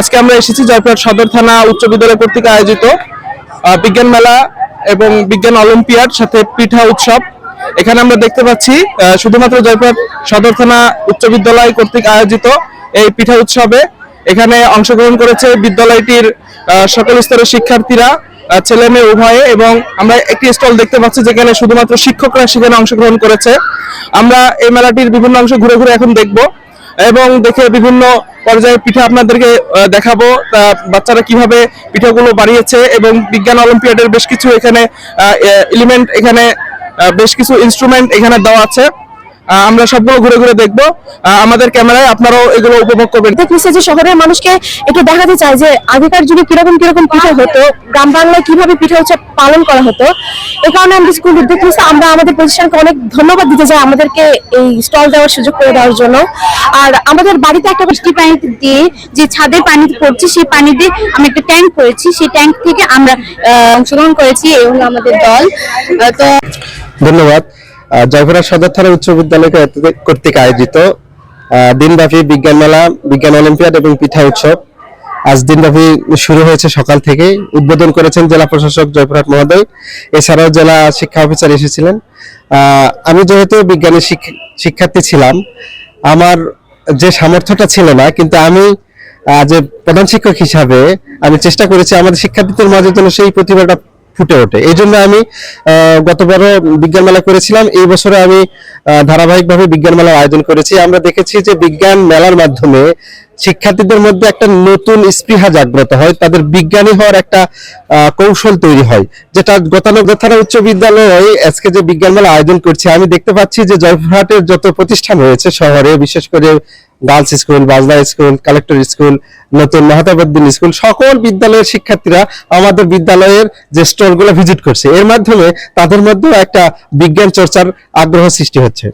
আজকে আমরা এসেছি জয়পুরহাট সদর থানা উচ্চ বিদ্যালয় কর্তৃক আয়োজিত বিজ্ঞান মেলা এবং বিজ্ঞান অলিম্পিয়াড সাথে পিঠা উৎসব। এখানে আমরা দেখতে পাচ্ছি শুধুমাত্র জয়পুরহাট সদর থানা উচ্চ বিদ্যালয় কর্তৃক আয়োজিত এই পিঠা উৎসবে এখানে অংশগ্রহণ করেছে বিদ্যালয়টির সকল স্তরের শিক্ষার্থীরা, ছেলে মেয়ে উভয়ে, এবং আমরা একটি স্টল দেখতে পাচ্ছি যেখানে শুধুমাত্র শিক্ষকরা সেখানে অংশগ্রহণ করেছে। আমরা এই মেলাটির বিভিন্ন অংশ ঘুরে ঘুরে এখন দেখব এবং দেখে বিভিন্ন পর্যায়ে পিঠা আপনাদেরকে দেখাবো, বাচ্চারা কিভাবে পিঠাগুলো বানিয়েছে এবং বিজ্ঞান অলিম্পিয়াডের বেশ কিছু এখানে এলিমেন্ট, এখানে বেশ কিছু ইনস্ট্রুমেন্ট এখানে দেওয়া আছে। আমরা সবগুলো ঘুরে ঘুরে দেখবো, আমাদের ক্যামেরায় আপনারাও এগুলো উপভোগ করবেন। দেখতেছি যে শহরের মানুষকে একটু দেখাতে চাই যে আগেকার যুগে কিরকম কিরকম পিঠা হতো, গ্রাম বাংলায় কিভাবে পিঠা উৎসব পালন করা হতো। এই কারণে আমরা স্কুল দেখতেছি, আমরা আমাদের প্রতিষ্ঠানকে অনেক ধন্যবাদ দিতে চাই আমাদেরকে এই স্টল দেওয়ার সুযোগ করে দেওয়ার জন্য। আর আমাদের বাড়িতে একটা বৃষ্টি পানি দিয়ে যে ছাদে পানি পড়ছে, সেই পানি দিয়ে আমি একটা ট্যাঙ্ক করেছি, সেই ট্যাঙ্ক থেকে আমরা অংশগ্রহণ করেছি। এই হলো আমাদের দল। তো ধন্যবাদ। জয়পুরহাট সদর থানা উচ্চ বিদ্যালয় কর্তৃক আয়োজিত দিনব্যাপী বিজ্ঞান মেলা, বিজ্ঞান অলিম্পিয়াড এবং পিঠা উৎসব আজ দিনব্যাপী শুরু হয়েছে। সকাল থেকে উদ্বোধন করেছেন জেলা প্রশাসক জয়পুরহাট মহোদয়, এছাড়াও জেলা শিক্ষা অফিসার এসেছিলেন। আমি যেহেতু বিজ্ঞানের শিক্ষার্থী ছিলাম, আমার যে সামর্থ্যটা ছিল না, কিন্তু আমি যে প্রধান শিক্ষক হিসাবে আমি চেষ্টা করেছি আমাদের শিক্ষার্থীদের মাঝে যেন সেই প্রতিভাটা ফুটে ওঠে। এই জন্য আমি গতবারও বিজ্ঞান মেলা করেছিলাম, এই বছরে আমি ধারাবাহিকভাবে বিজ্ঞান মেলার আয়োজন করেছি। আমরা দেখেছি যে বিজ্ঞান মেলার মাধ্যমে শিক্ষার্থীদের মধ্যে একটা নতুন স্পৃহা জাগ্রত হয়, তাদের বিজ্ঞানী হওয়ার একটা কৌশল তৈরি হয়, যেটা গতানুগতিক থানা উচ্চ বিদ্যালয়ে আজকে যে বিজ্ঞান মেলা আয়োজন করছে, আমি দেখতে পাচ্ছি যে জয়পুরহাটের যত প্রতিষ্ঠান রয়েছে শহরে, বিশেষ করে গার্লস স্কুল, বাজনা স্কুল, কালেক্টর স্কুল, নতুন মহাতাবউদ্দিন স্কুল, সকল বিদ্যালয়ের শিক্ষার্থীরা আমাদের বিদ্যালয়ের যে স্টলগুলো ভিজিট করছে। এর মাধ্যমে তাদের মধ্যেও একটা বিজ্ঞান চর্চার আগ্রহ সৃষ্টি হচ্ছে।